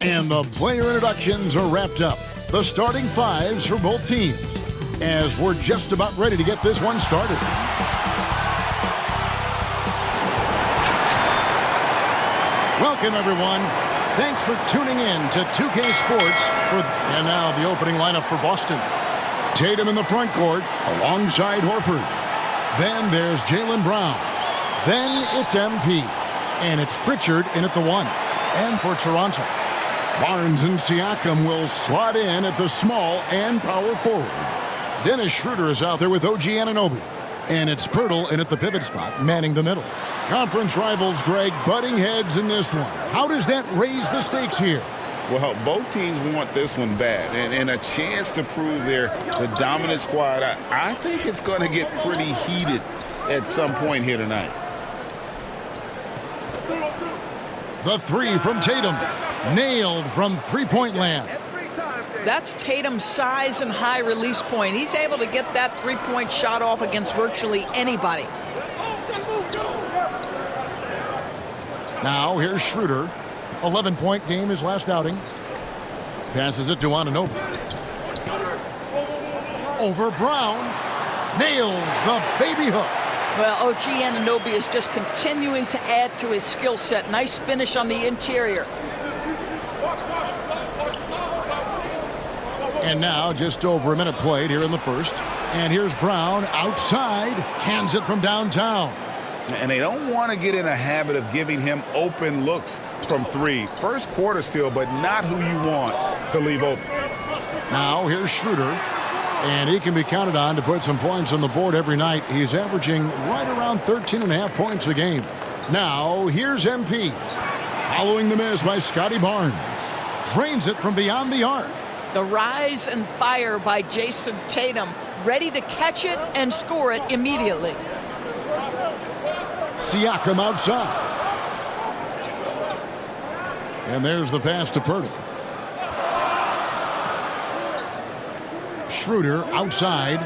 And the player introductions are wrapped up. The starting fives for both teams, as we're just about ready to get this one started. Welcome, everyone. Thanks for tuning in to 2K Sports. And now the opening lineup for Boston. Tatum in the front court alongside Horford. Then there's Jaylen Brown. Then it's MP. And it's Pritchard in at the 1. And for Toronto, Barnes and Siakam will slot in at the small and power forward. Dennis Schroeder is out there with OG Anunoby. And it's Pirtle in at the pivot spot, manning the middle. Conference rivals, Greg, butting heads in this one. How does that raise the stakes here? Well, both teams want this one bad, and a chance to prove they're the dominant squad. I think it's going to get pretty heated at some point here tonight. The 3 from Tatum. Nailed from three-point land. That's Tatum's size and high release point. He's able to get that three-point shot off against virtually anybody. Now here's Schroeder. 11-point game his last outing. Passes it to Anunoby. Over Brown. Nails the baby hook. Well, OG Anunoby is just continuing to add to his skill set. Nice finish on the interior. And now just over a minute played here in the first. And here's Brown outside. Cans it from downtown. And they don't want to get in a habit of giving him open looks from 3. First quarter still, but not who you want to leave open. Now here's Schroeder. And he can be counted on to put some points on the board every night. He's averaging right around 13.5 points a game. Now here's MP. Following the miss by Scotty Barnes. Drains it from beyond the arc. The rise and fire by Jason Tatum. Ready to catch it and score it immediately. Siakam outside. And there's the pass to Pirtle. Schroeder outside.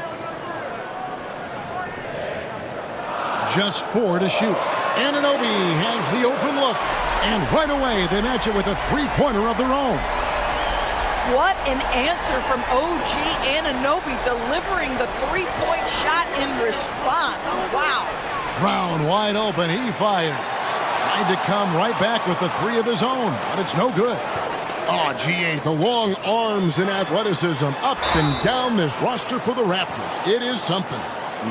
Just 4 to shoot. Anunoby has the open look. And right away they match it with a three-pointer of their own. What an answer from OG Anunoby, delivering the three-point shot in response. Wow. Brown wide open. He fires. Tried to come right back with the 3 of his own, but it's no good. Oh, GA, the long arms and athleticism up and down this roster for the Raptors. It is something.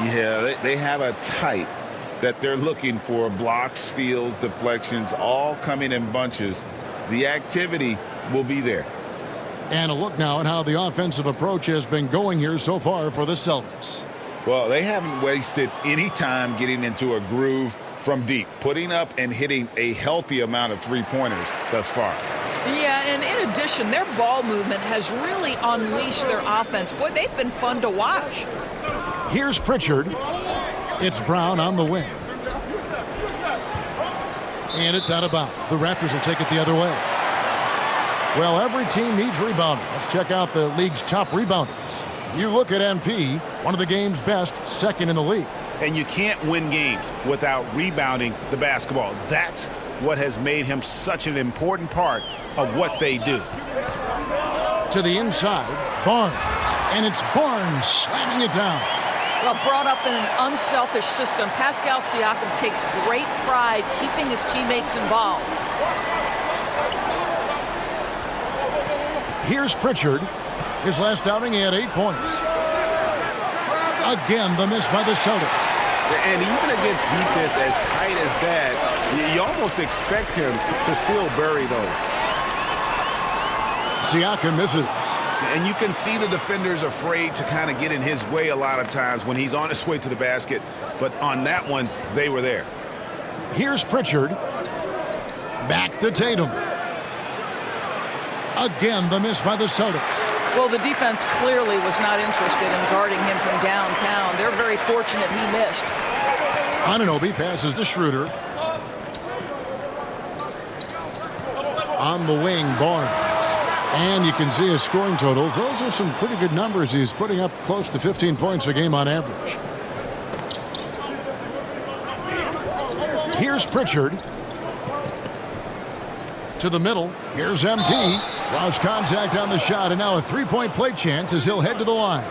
Yeah, they have a type that they're looking for. Blocks, steals, deflections, all coming in bunches. The activity will be there. And a look now at how the offensive approach has been going here so far for the Celtics. Well, they haven't wasted any time getting into a groove from deep, putting up and hitting a healthy amount of three-pointers thus far. Yeah, and in addition, their ball movement has really unleashed their offense. Boy, they've been fun to watch. Here's Pritchard. It's Brown on the wing. And it's out of bounds. The Raptors will take it the other way. Well, every team needs rebounding. Let's check out the league's top rebounders. You look at MP, one of the game's best, second in the league. And you can't win games without rebounding the basketball. That's what has made him such an important part of what they do. To the inside, Barnes. And it's Barnes slamming it down. Well, brought up in an unselfish system, Pascal Siakam takes great pride keeping his teammates involved. Here's Pritchard. His last outing, he had 8 points. Again, the miss by the Celtics. And even against defense as tight as that, you almost expect him to still bury those. Siakam misses. And you can see the defenders afraid to kind of get in his way a lot of times when he's on his way to the basket. But on that one, they were there. Here's Pritchard. Back to Tatum. Again, the miss by the Celtics. Well, the defense clearly was not interested in guarding him from downtown. They're very fortunate he missed. Anunoby passes to Schroeder. On the wing, Barnes. And you can see his scoring totals. Those are some pretty good numbers. He's putting up close to 15 points a game on average. Here's Pritchard. To the middle. Here's MP. Lost contact on the shot, and now a three-point play chance as he'll head to the line.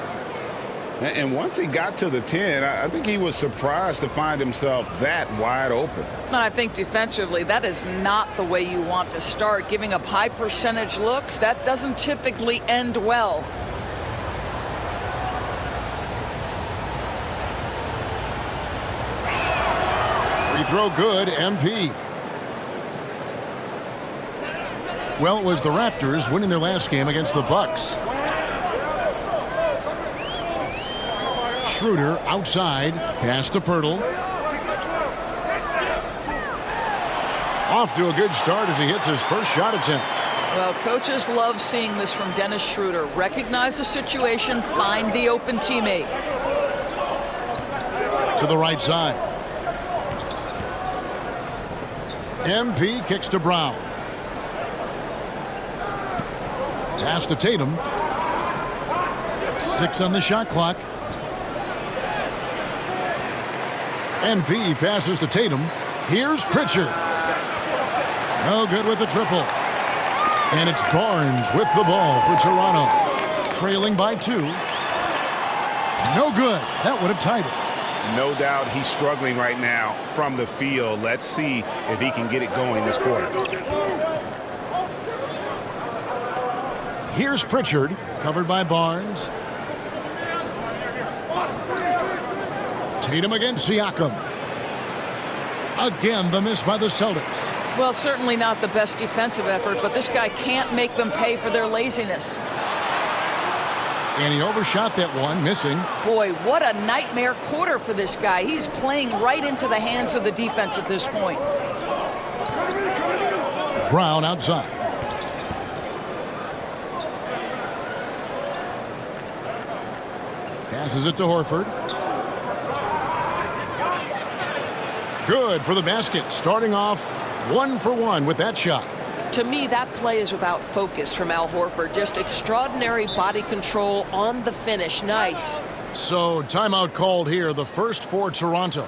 And once he got to the 10, I think he was surprised to find himself that wide open. And I think defensively, that is not the way you want to start. Giving up high percentage looks, that doesn't typically end well. Free throw good, MP. Well, it was the Raptors winning their last game against the Bucks. Schroeder outside, pass to Pirtle. Off to a good start as he hits his first shot attempt. Well, coaches love seeing this from Dennis Schroeder. Recognize the situation, find the open teammate. To the right side. MP kicks to Brown. Pass to Tatum. 6 on the shot clock. MP passes to Tatum. Here's Pritchard. No good with the triple. And it's Barnes with the ball for Toronto. Trailing by 2. No good. That would have tied it. No doubt he's struggling right now from the field. Let's see if he can get it going this quarter. Here's Pritchard, covered by Barnes. Tatum against Siakam. Again, the miss by the Celtics. Well, certainly not the best defensive effort, but this guy can't make them pay for their laziness. And he overshot that one, missing. Boy, what a nightmare quarter for this guy. He's playing right into the hands of the defense at this point. Brown outside. Passes it to Horford. Good for the basket. Starting off 1 for 1 with that shot. To me, that play is about focus from Al Horford. Just extraordinary body control on the finish. Nice. So, timeout called here, the first for Toronto.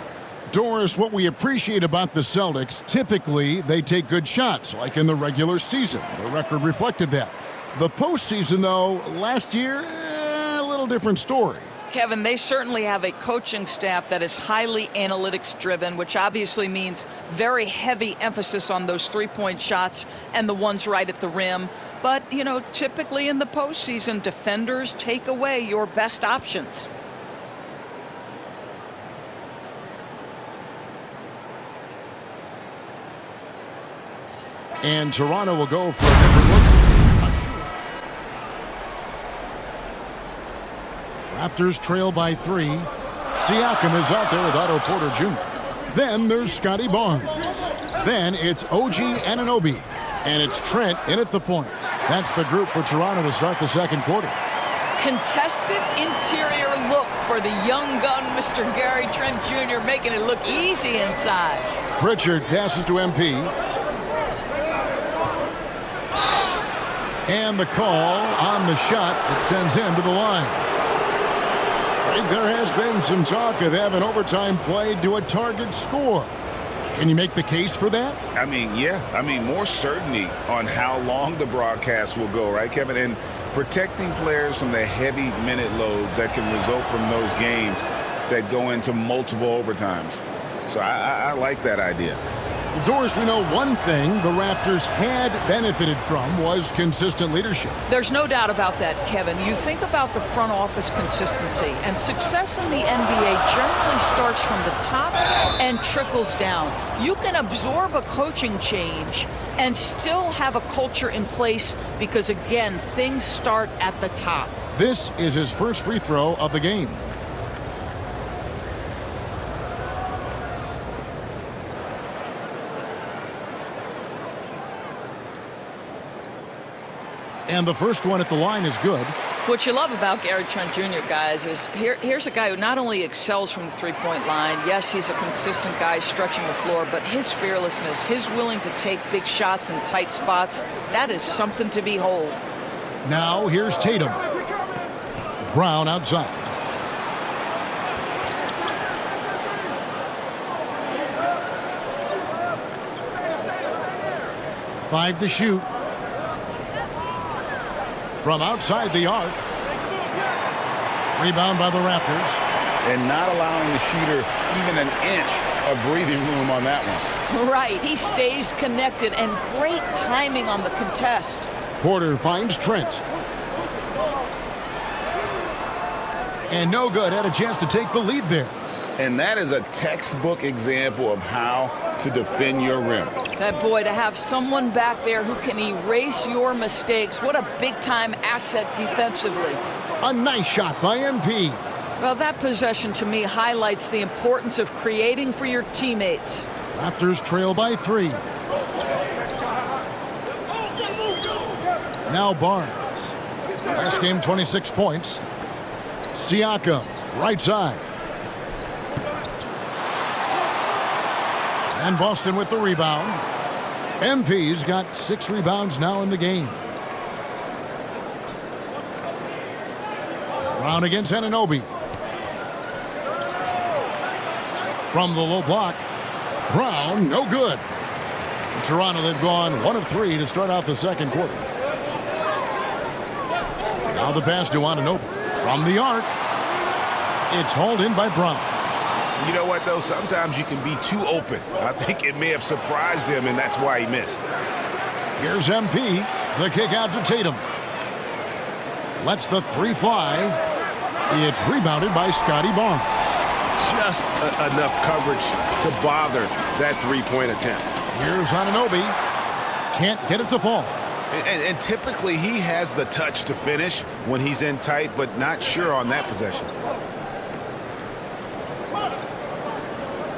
Doris, what we appreciate about the Celtics, typically they take good shots, like in the regular season. The record reflected that. The postseason, though, last year, a little different story. Kevin, they certainly have a coaching staff that is highly analytics driven, which obviously means very heavy emphasis on those three-point shots and the ones right at the rim. But, you know, typically in the postseason, defenders take away your best options. And Toronto will go for a different look. Raptors trail by 3. Siakam is out there with Otto Porter Jr. Then there's Scotty Barnes. Then it's OG Anunoby. And it's Trent in at the point. That's the group for Toronto to start the second quarter. Contested interior look for the young gun, Mr. Gary Trent Jr., making it look easy inside. Pritchard passes to MP. And the call on the shot that sends him to the line. I think there has been some talk of having overtime played to a target score. Can you make the case for that? I mean, yeah. I mean, more certainty on how long the broadcast will go, right, Kevin? And protecting players from the heavy minute loads that can result from those games that go into multiple overtimes. So I like that idea. Doris, we know one thing the Raptors had benefited from was consistent leadership. There's no doubt about that, Kevin. You think about the front office consistency, and success in the NBA generally starts from the top and trickles down. You can absorb a coaching change and still have a culture in place because, again, things start at the top. This is his first free throw of the game. And the first one at the line is good. What you love about Gary Trent Jr., guys, is here's a guy who not only excels from the three-point line, yes, he's a consistent guy stretching the floor, but his fearlessness, his willing to take big shots in tight spots, that is something to behold. Now here's Tatum. Brown outside. 5 to shoot. From outside the arc. Rebound by the Raptors. And not allowing the shooter even an inch of breathing room on that one. Right. He stays connected, and great timing on the contest. Porter finds Trent. And no good. Had a chance to take the lead there. And that is a textbook example of how to defend your rim. That boy, to have someone back there who can erase your mistakes. What a big-time asset defensively. A nice shot by MP. Well, that possession to me highlights the importance of creating for your teammates. Raptors trail by 3. Now Barnes. Last game, 26 points. Siakam, right side. And Boston with the rebound. MP's got 6 rebounds now in the game. Brown against Anunoby. From the low block. Brown, no good. In Toronto, they've gone 1 of 3 to start out the second quarter. Now the pass to Anunoby. From the arc. It's hauled in by Brown. You know what, though? Sometimes you can be too open. I think it may have surprised him, and that's why he missed. Here's MP. The kick out to Tatum. Lets the 3 fly. It's rebounded by Scotty Barnes. Just enough coverage to bother that three-point attempt. Here's Anunoby. Can't get it to fall. And typically he has the touch to finish when he's in tight, but not sure on that possession.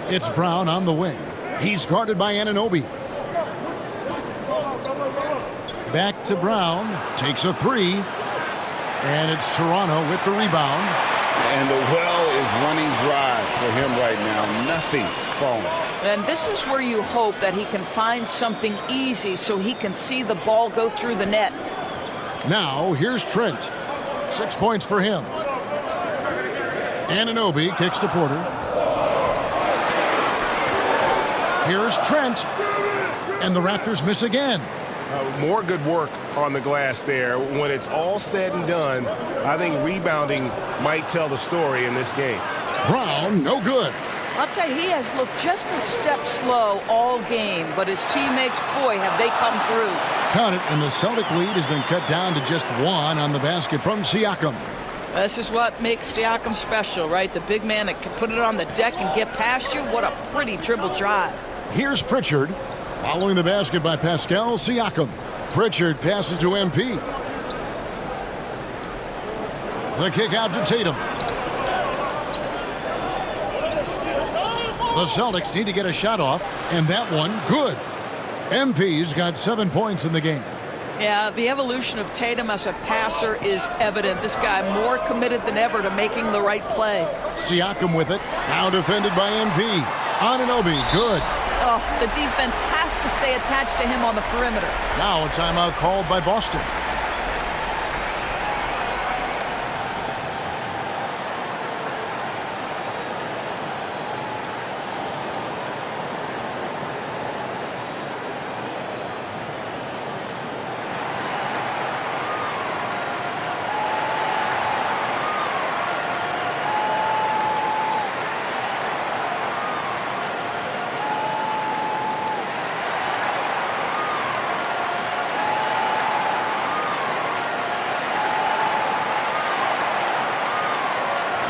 It's Brown on the wing. He's guarded by Anunoby. Back to Brown. Takes a 3. And it's Toronto with the rebound. And the well is running dry for him right now. Nothing falling. And this is where you hope that he can find something easy so he can see the ball go through the net. Now, here's Trent. 6 points for him. Anunoby kicks to Porter. Here's Trent. And the Raptors miss again. More good work on the glass there. When it's all said and done, I think rebounding might tell the story in this game. Brown, no good. I'll tell you, he has looked just a step slow all game, but his teammates, boy, have they come through. Count it, and the Celtic lead has been cut down to just 1 on the basket from Siakam. This is what makes Siakam special, right? The big man that can put it on the deck and get past you. What a pretty dribble drive. Here's Pritchard. Following the basket by Pascal Siakam. Pritchard passes to MP. The kick out to Tatum. The Celtics need to get a shot off, and that one, good. MP's got 7 points in the game. Yeah, the evolution of Tatum as a passer is evident. This guy more committed than ever to making the right play. Siakam with it. Now defended by MP. Anunoby, good. Oh, the defense has to stay attached to him on the perimeter. Now a timeout called by Boston.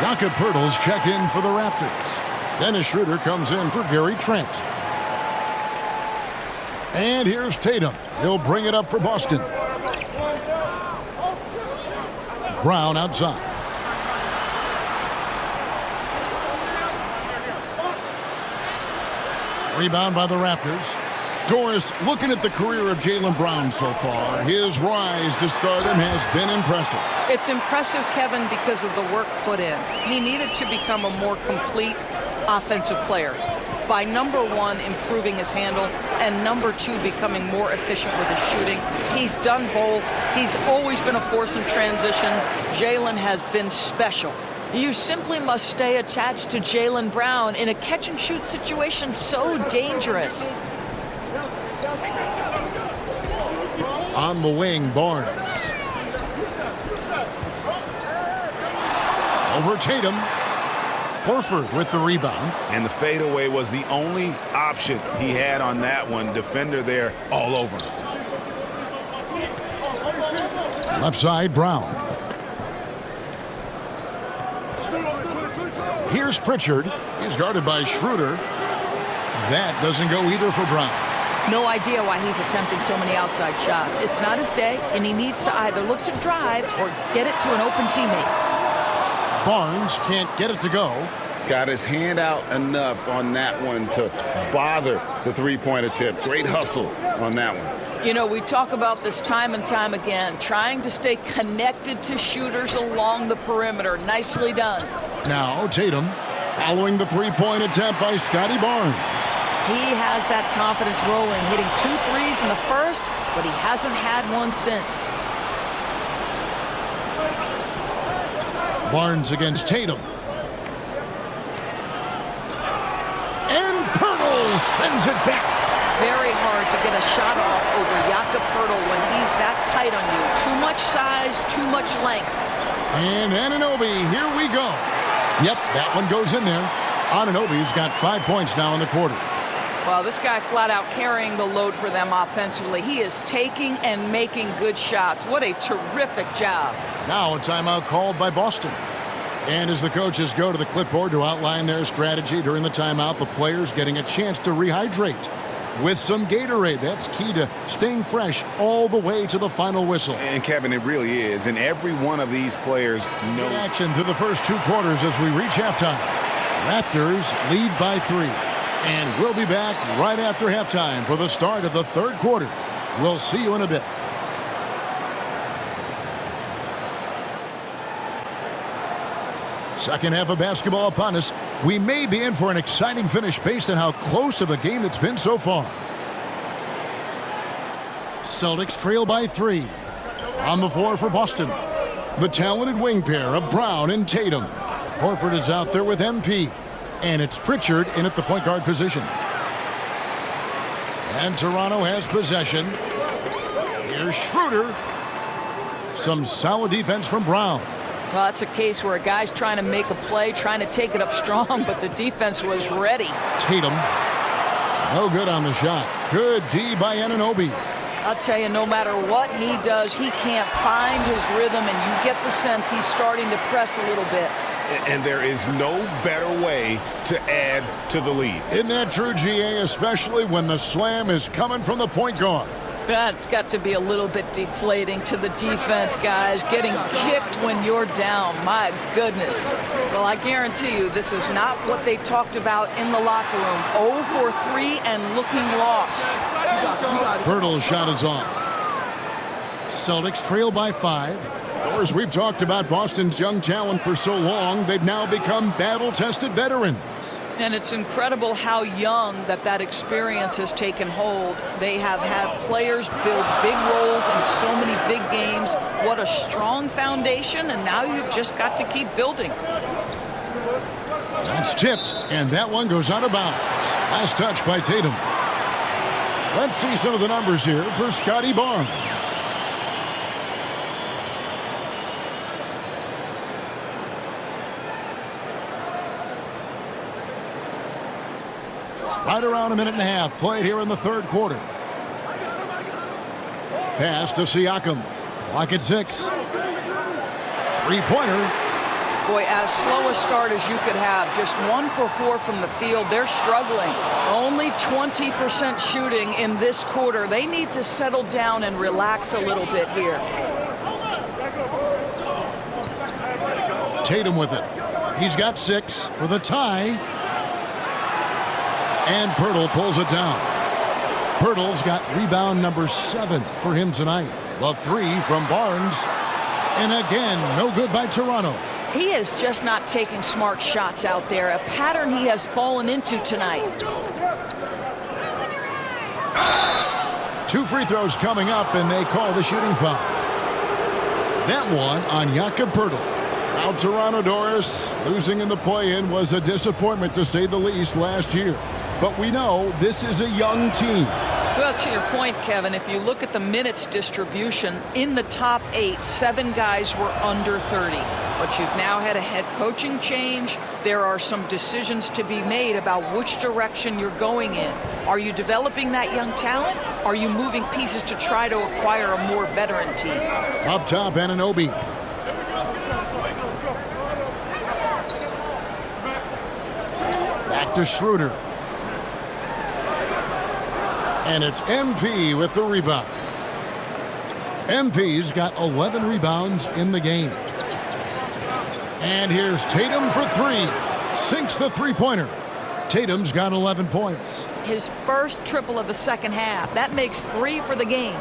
Jakob Poeltl's checked in for the Raptors. Dennis Schroeder comes in for Gary Trent. And here's Tatum. He'll bring it up for Boston. Brown outside. Rebound by the Raptors. Doris, looking at the career of Jaylen Brown so far, his rise to stardom has been impressive. It's impressive, Kevin, because of the work put in. He needed to become a more complete offensive player by, number 1, improving his handle, and number 2, becoming more efficient with his shooting. He's done both. He's always been a force in transition. Jaylen has been special. You simply must stay attached to Jaylen Brown in a catch-and-shoot situation so dangerous. On the wing, Barnes. Over Tatum. Horford with the rebound. And the fadeaway was the only option he had on that one. Defender there all over him. Left side, Brown. Here's Pritchard. He's guarded by Schroeder. That doesn't go either for Brown. No idea why he's attempting so many outside shots. It's not his day, and he needs to either look to drive or get it to an open teammate. Barnes can't get it to go. Got his hand out enough on that one to bother the three-point attempt. Great hustle on that one. You know, we talk about this time and time again, trying to stay connected to shooters along the perimeter. Nicely done. Now Tatum following the three-point attempt by Scotty Barnes. He has that confidence rolling, hitting 2 threes in the first, but he hasn't had one since. Barnes against Tatum. And Pirtle sends it back. Very hard to get a shot off over Jakob Pirtle when he's that tight on you. Too much size, too much length. And Anunoby, here we go. Yep, that one goes in there. Anunoby's got 5 points now in the quarter. Well, this guy flat out carrying the load for them offensively. He is taking and making good shots. What a terrific job. Now a timeout called by Boston. And as the coaches go to the clipboard to outline their strategy during the timeout, the players getting a chance to rehydrate with some Gatorade. That's key to staying fresh all the way to the final whistle. And Kevin, it really is. And every one of these players knows. Action through the first 2 quarters as we reach halftime. Raptors lead by 3. And we'll be back right after halftime for the start of the third quarter. We'll see you in a bit. Second half of basketball upon us. We may be in for an exciting finish based on how close of a game it's been so far. Celtics trail by 3. On the floor for Boston, the talented wing pair of Brown and Tatum. Horford is out there with MP. And it's Pritchard in at the point guard position. And Toronto has possession. Here's Schroeder. Some solid defense from Brown. Well, that's a case where a guy's trying to make a play, trying to take it up strong, but the defense was ready. Tatum. No good on the shot. Good D by Anunoby. I'll tell you, no matter what he does, he can't find his rhythm, and you get the sense he's starting to press a little bit. And there is no better way to add to the lead. Isn't that true, GA, especially when the slam is coming from the point guard? That's got to be a little bit deflating to the defense, guys. Getting kicked when you're down. My goodness. Well, I guarantee you this is not what they talked about in the locker room. 0 for 3 and looking lost. Pirtle's shot is off. Celtics trail by 5. Of course, we've talked about Boston's young talent for so long, they've now become battle-tested veterans. And it's incredible how young that experience has taken hold. They have had players build big roles in so many big games. What a strong foundation, and now you've just got to keep building. That's tipped, and that one goes out of bounds. Last touch by Tatum. Let's see some of the numbers here for Scotty Barnes. Right around a minute and a half played here in the third quarter. Pass to Siakam. Clock at 6. Three-pointer. Boy, as slow a start as you could have. Just 1 for 4 from the field. They're struggling. Only 20% shooting in this quarter. They need to settle down and relax a little bit here. Tatum with it. He's got 6 for the tie. And Pirtle pulls it down. Pirtle's got rebound number 7 for him tonight. The 3 from Barnes. And again, no good by Toronto. He is just not taking smart shots out there. A pattern he has fallen into tonight. 2 free throws coming up, and they call the shooting foul. That one on Jakob Pirtle. Now Toronto, Doris, losing in the play-in was a disappointment to say the least last year. But we know this is a young team. Well, to your point, Kevin, if you look at the minutes distribution, in the top 8, 7 guys were under 30. But you've now had a head coaching change. There are some decisions to be made about which direction you're going in. Are you developing that young talent? Are you moving pieces to try to acquire a more veteran team? Up top, Anunoby. Back to Schroeder. And it's MP with the rebound. MP's got 11 rebounds in the game. And here's Tatum for 3. Sinks the three-pointer. Tatum's got 11 points. His first triple of the second half. That makes 3 for the game.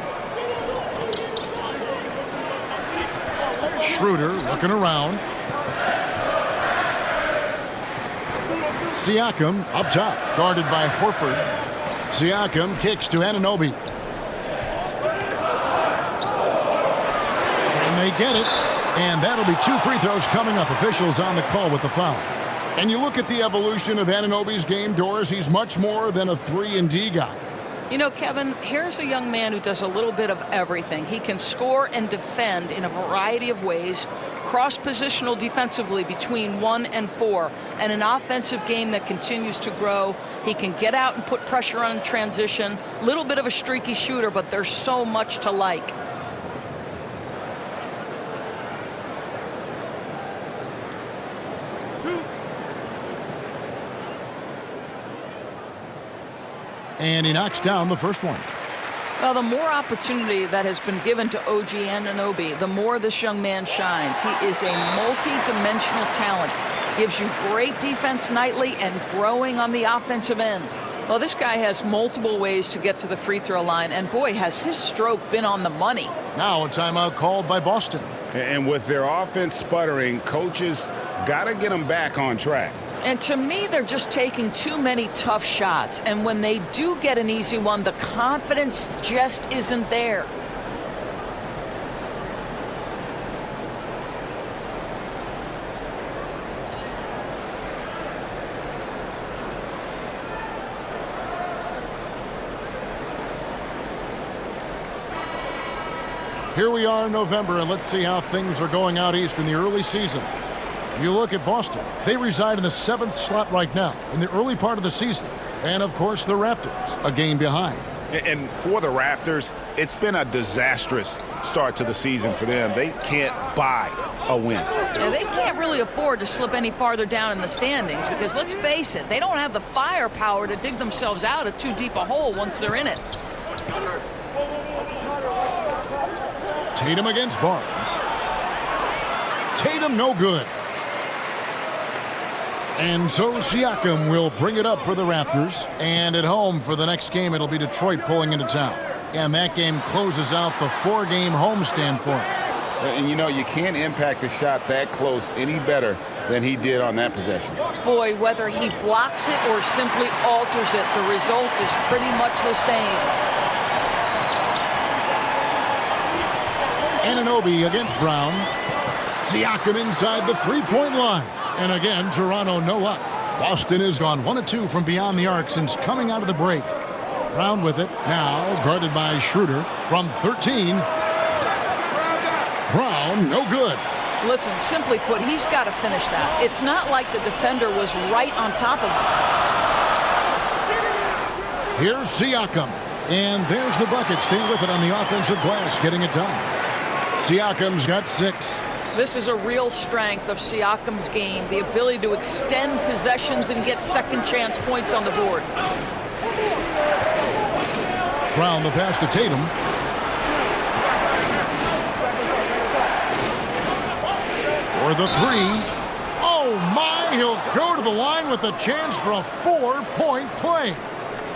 Schroeder looking around. Siakam up top, guarded by Horford. Siakam kicks to Anunoby. And they get it. And that'll be 2 free throws coming up. Officials on the call with the foul. And you look at the evolution of Anunoby's game, Doris, he's much more than a 3-and-D guy. You know, Kevin, here's a young man who does a little bit of everything. He can score and defend in a variety of ways, cross-positional defensively between 1 and 4, and an offensive game that continues to grow. He can get out and put pressure on transition. Little bit of a streaky shooter, but there's so much to like. And he knocks down the first one. Well, the more opportunity that has been given to OG Anunoby, the more this young man shines. He is a multi-dimensional talent. Gives you great defense nightly and growing on the offensive end. Well, this guy has multiple ways to get to the free throw line, and boy, has his stroke been on the money. Now a timeout called by Boston. And with their offense sputtering, coaches got to get them back on track. And to me, they're just taking too many tough shots. And when they do get an easy one, the confidence just isn't there. Here we are in November, and let's see how things are going out east in the early season. You look at Boston. They reside in the 7th slot right now in the early part of the season. And, of course, the Raptors, a game behind. And for the Raptors, it's been a disastrous start to the season for them. They can't buy a win. Yeah, they can't really afford to slip any farther down in the standings because, let's face it, they don't have the firepower to dig themselves out of too deep a hole once they're in it. Tatum against Barnes. Tatum no good. And so Siakam will bring it up for the Raptors. And at home for the next game, it'll be Detroit pulling into town. And that game closes out the 4-game homestand for him. And, you know, you can't impact a shot that close any better than he did on that possession. Boy, whether he blocks it or simply alters it, the result is pretty much the same. Anunoby against Brown. Siakam inside the three-point line. And again, Toronto no luck. Boston has gone 1 of 2 from beyond the arc since coming out of the break. Brown with it. Now guarded by Schroeder from 13. Brown, no good. Listen, simply put, he's got to finish that. It's not like the defender was right on top of him. Here's Siakam. And there's the bucket. Staying with it on the offensive glass, getting it done. Siakam's got 6. This is a real strength of Siakam's game, the ability to extend possessions and get second chance points on the board. Brown the pass to Tatum. For the 3. Oh my, he'll go to the line with a chance for a 4-point play.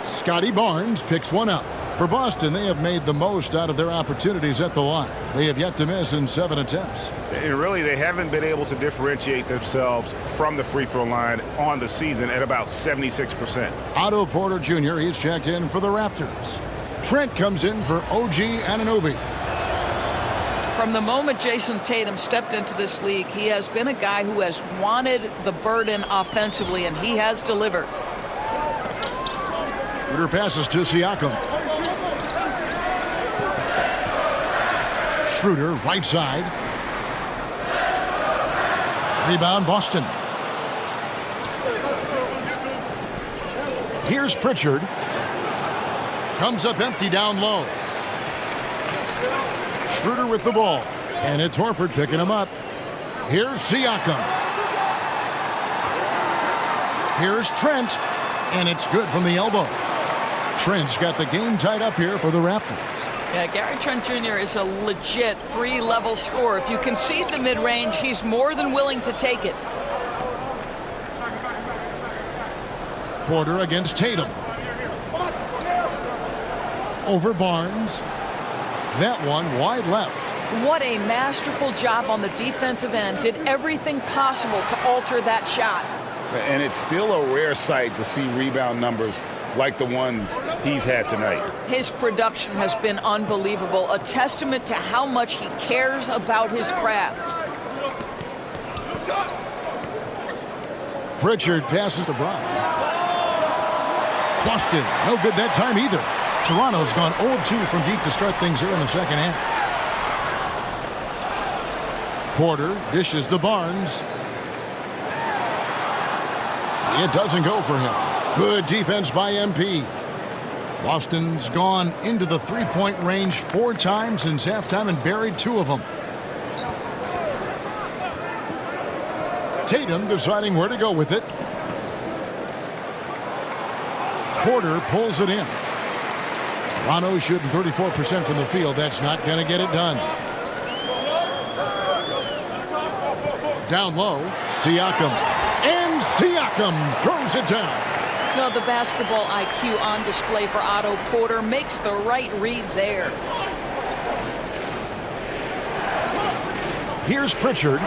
Scotty Barnes picks one up. For Boston, they have made the most out of their opportunities at the line. They have yet to miss in 7 attempts. And really, they haven't been able to differentiate themselves from the free throw line on the season at about 76%. Otto Porter Jr., he's checked in for the Raptors. Trent comes in for OG Anunoby. From the moment Jason Tatum stepped into this league, he has been a guy who has wanted the burden offensively, and he has delivered. Schroeder passes to Siakam. Schroeder, right side. Rebound, Boston. Here's Pritchard. Comes up empty down low. Schroeder with the ball. And it's Horford picking him up. Here's Siakam. Here's Trent. And it's good from the elbow. Trent's got the game tied up here for the Raptors. Yeah, Gary Trent Jr. is a legit three-level scorer. If you concede the mid-range, he's more than willing to take it. Porter against Tatum. Over Barnes. That one wide left. What a masterful job on the defensive end. Did everything possible to alter that shot. And it's still a rare sight to see rebound numbers like the ones he's had tonight. His production has been unbelievable, a testament to how much he cares about his craft. Pritchard passes to Brown. Boston, no good that time either. Toronto's gone 0-2 from deep to start things here in the second half. Porter dishes to Barnes. It doesn't go for him. Good defense by MP. Boston's gone into the three-point range 4 times since halftime and buried 2 of them. Tatum deciding where to go with it. Porter pulls it in. Toronto shooting 34% from the field. That's not going to get it done. Down low, Siakam. And Siakam throws it down. No, the basketball IQ on display for Otto Porter makes the right read there. Here's Pritchard.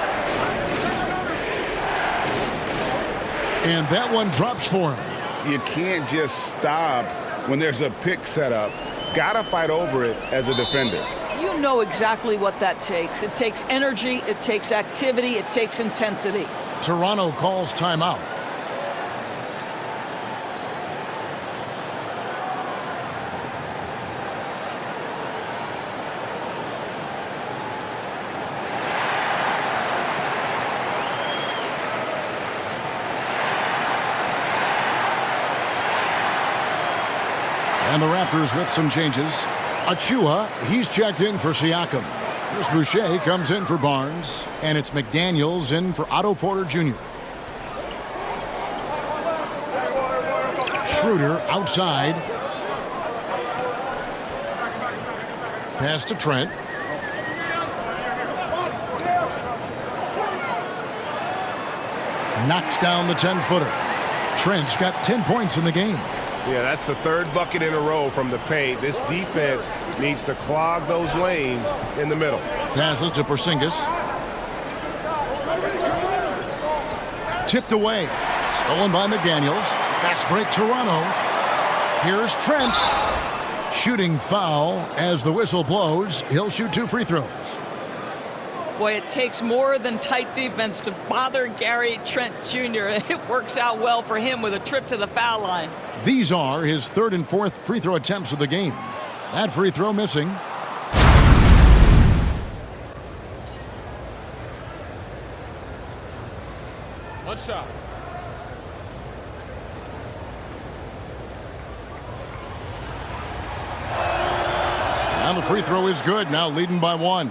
And that one drops for him. You can't just stop when there's a pick set up. Gotta fight over it as a defender. You know exactly what that takes. It takes energy, it takes activity, it takes intensity. Toronto calls timeout. And the Raptors with some changes. Achua, he's checked in for Siakam. Chris Boucher comes in for Barnes. And it's McDaniels in for Otto Porter Jr. Schroeder outside. Pass to Trent. Knocks down the 10-footer. Trent's got 10 points in the game. Yeah, that's the 3rd bucket in a row from the paint. This defense needs to clog those lanes in the middle. Passes to Porzingis. Tipped away. Stolen by McDaniels. Fast break Toronto. Here's Trent. Shooting foul as the whistle blows. He'll shoot 2 free throws. Boy, it takes more than tight defense to bother Gary Trent Jr. It works out well for him with a trip to the foul line. These are his 3rd and 4th free throw attempts of the game. That free throw missing. What's up? And the free throw is good. Now leading by 1.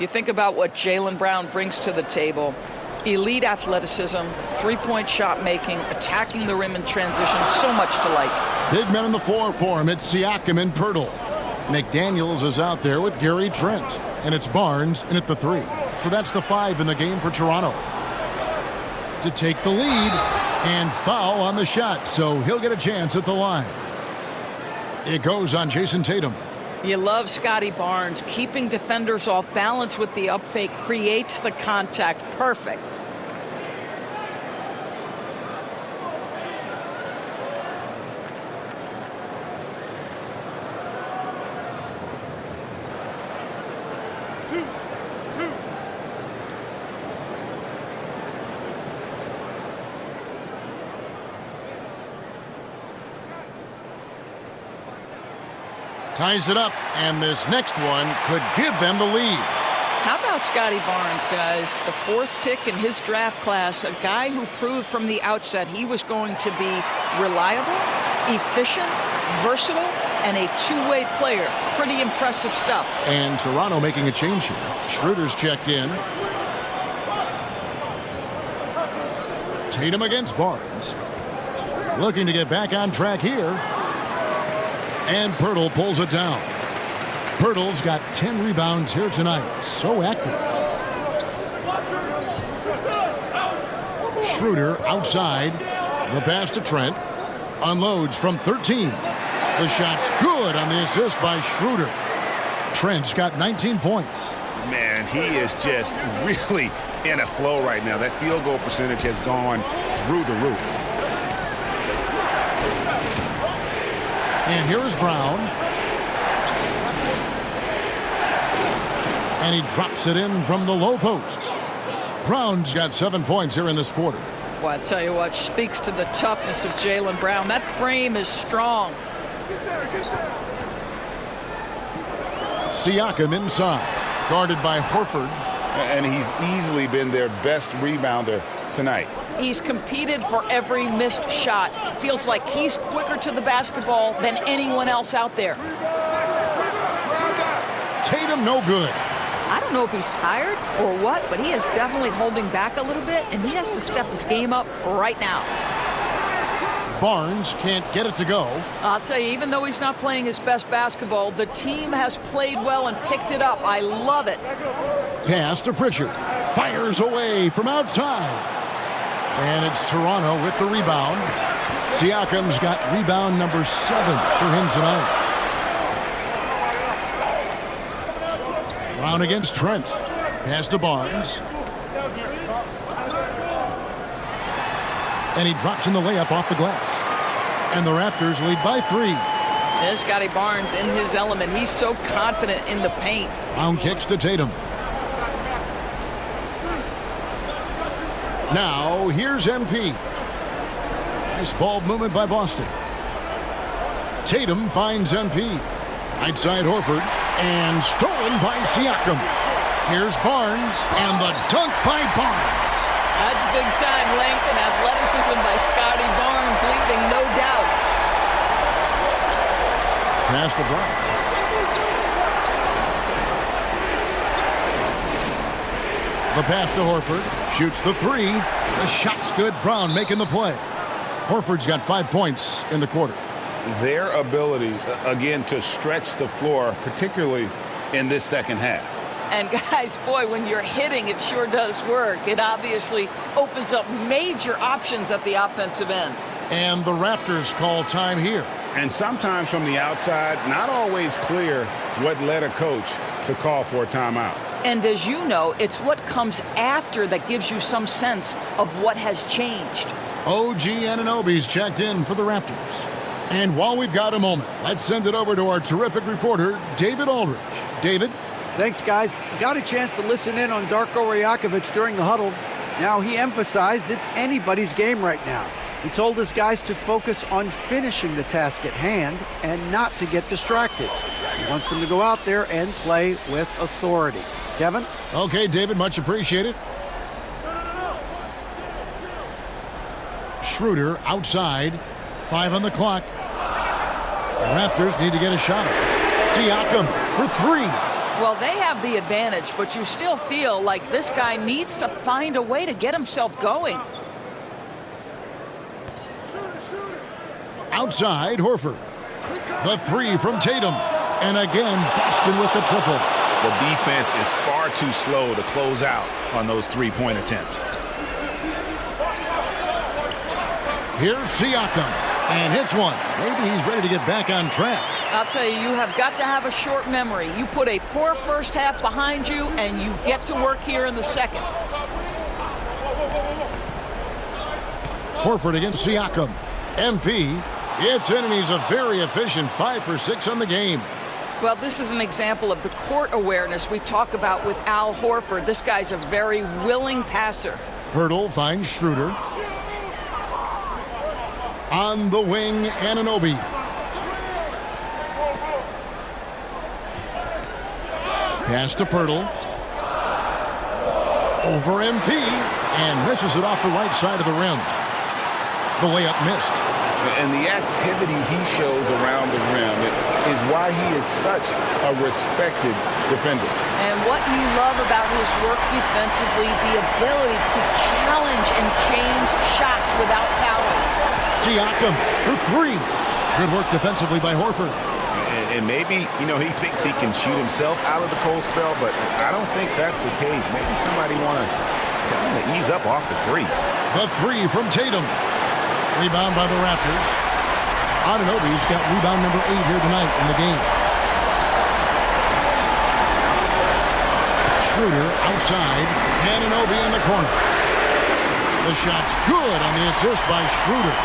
You think about what Jaylen Brown brings to the table. Elite athleticism, three-point shot making, attacking the rim in transition, so much to like. Big men on the floor for him. It's Siakam and Pirtle. McDaniels is out there with Gary Trent. And it's Barnes in at the 3. So that's the 5 in the game for Toronto. To take the lead and foul on the shot. So he'll get a chance at the line. It goes on Jason Tatum. You love Scotty Barnes. Keeping defenders off balance with the up fake creates the contact. Perfect. Ties it up, and this next one could give them the lead. How about Scotty Barnes, guys? The 4th pick in his draft class, a guy who proved from the outset he was going to be reliable, efficient, versatile, and a two-way player. Pretty impressive stuff. And Toronto making a change here. Schroeder's checked in. Tatum against Barnes. Looking to get back on track here. And Pirtle pulls it down. Pirtle's got 10 rebounds here tonight. So active. Schroeder outside. The pass to Trent. Unloads from 13. The shot's good on the assist by Schroeder. Trent's got 19 points. Man, he is just really in a flow right now. That field goal percentage has gone through the roof. And here is Brown. And he drops it in from the low post. Brown's got 7 points here in this quarter. Well, I tell you what, speaks to the toughness of Jaylen Brown. That frame is strong. Siakam inside, guarded by Horford. And he's easily been their best rebounder tonight. He's competed for every missed shot. Feels like he's quicker to the basketball than anyone else out there. Tatum no good. I don't know if he's tired or what, but he is definitely holding back a little bit, and he has to step his game up right now. Barnes can't get it to go. I'll tell you, even though he's not playing his best basketball, the team has played well and picked it up. I love it. Pass to Pritchard. Fires away from outside. And it's Toronto with the rebound. Siakam's got rebound number 7 for him tonight. Brown against Trent. Pass to Barnes. And he drops in the layup off the glass. And the Raptors lead by 3. There's Scotty Barnes in his element. He's so confident in the paint. Brown kicks to Tatum. Now, here's MP. Nice ball movement by Boston. Tatum finds MP. Right side Horford. And stolen by Siakam. Here's Barnes. And the dunk by Barnes. That's big-time length and athleticism by Scotty Barnes, leaving no doubt. Pass to Brown. The pass to Horford. Shoots the 3. The shot's good. Brown making the play. Horford's got 5 points in the quarter. Their ability, again, to stretch the floor, particularly in this second half. And guys, boy, when you're hitting, it sure does work. It obviously opens up major options at the offensive end. And the Raptors call time here. And sometimes from the outside, not always clear what led a coach to call for a timeout. And as you know, it's what comes after that gives you some sense of what has changed. OG Anunoby's checked in for the Raptors. And while we've got a moment, let's send it over to our terrific reporter, David Aldridge. David? Thanks, guys. Got a chance to listen in on Darko Rajakovic during the huddle. Now, he emphasized it's anybody's game right now. He told his guys to focus on finishing the task at hand and not to get distracted. He wants them to go out there and play with authority. Kevin? Okay, David, much appreciated. Schroeder outside. 5 on the clock. The Raptors need to get a shot. Siakam for 3. Well, they have the advantage, but you still feel like this guy needs to find a way to get himself going. Outside, Horford. The 3 from Tatum. And again, Boston with the triple. The defense is far too slow to close out on those three-point attempts. Here's Siakam. And hits one. Maybe he's ready to get back on track. I'll tell you, you have got to have a short memory. You put a poor first half behind you, and you get to work here in the second. Horford against Siakam. MP gets in, and he's a very efficient 5 for 6 on the game. Well, this is an example of the court awareness we talk about with Al Horford. This guy's a very willing passer. Pirtle finds Schroeder. On the wing, Anunoby. Pass to Pirtle. Over MP. And misses it off the right side of the rim. The layup missed. And the activity he shows around the rim is why he is such a respected defender. And what you love about his work defensively, the ability to challenge and change shots without fouling. Siakam for three. Good work defensively by Horford. And maybe, he thinks he can shoot himself out of the cold spell, but I don't think that's the case. Maybe somebody want to tell him to ease up off the threes. The three from Tatum. Rebound by the Raptors. Anunoby's got rebound number 8 here tonight in the game. Schroeder outside. Anunoby in the corner. The shot's good on the assist by Schroeder.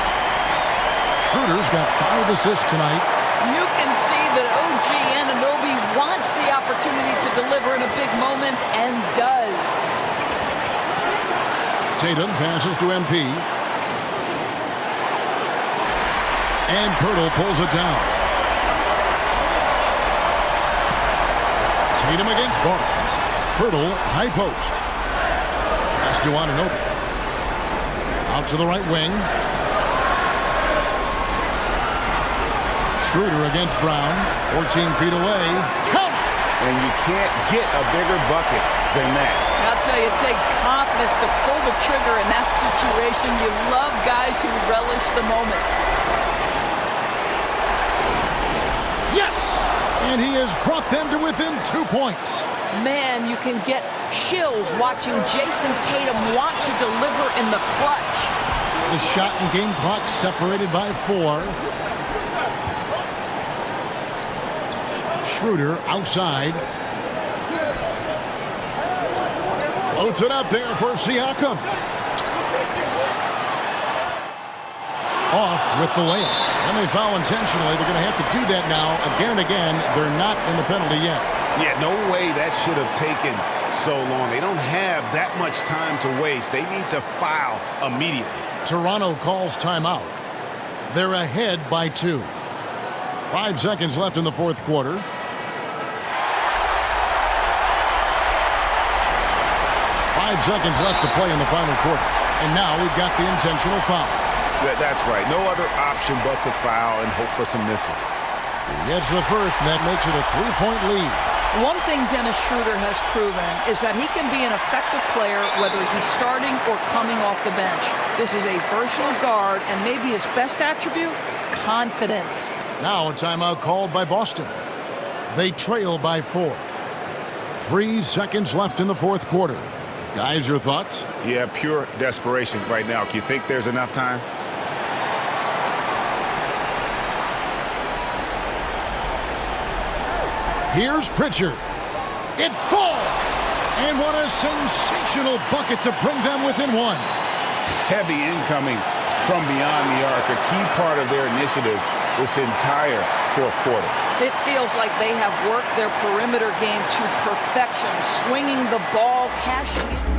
Schroeder's got 5 assists tonight. You can see that OG Anunoby wants the opportunity to deliver in a big moment and does. Tatum passes to MP. And Pirtle pulls it down. Tatum against Barnes. Pirtle, high post. Pass to Anunoby. Out to the right wing. Schroeder against Brown. 14 feet away. Count! And you can't get a bigger bucket than that. I'll tell you, it takes confidence to pull the trigger in that situation. You love guys who relish the moment. Yes! And he has brought them to within 2 points. Man, you can get chills watching Jason Tatum want to deliver in the clutch. The shot and game clock separated by 4. Schroeder outside. Floats it up there for Siakam. Off with the layup. And they foul intentionally. They're going to have to do that now again and again. They're not in the penalty yet. Yeah, no way that should have taken so long. They don't have that much time to waste. They need to foul immediately. Toronto calls timeout. They're ahead by 2. 5 seconds left in the fourth quarter. 5 seconds left to play in the final quarter. And now we've got the intentional foul. That's right. No other option but to foul and hope for some misses. He gets the first, and that makes it a 3-point lead. One thing Dennis Schroeder has proven is that he can be an effective player whether he's starting or coming off the bench. This is a versatile guard, and maybe his best attribute, confidence. Now a timeout called by Boston. They trail by 4. 3 seconds left in the fourth quarter. Guys, your thoughts? Yeah, pure desperation right now. Do you think there's enough time? Here's Pritchard. It falls! And what a sensational bucket to bring them within 1. Heavy incoming from beyond the arc, a key part of their initiative this entire fourth quarter. It feels like they have worked their perimeter game to perfection, swinging the ball, cashing in.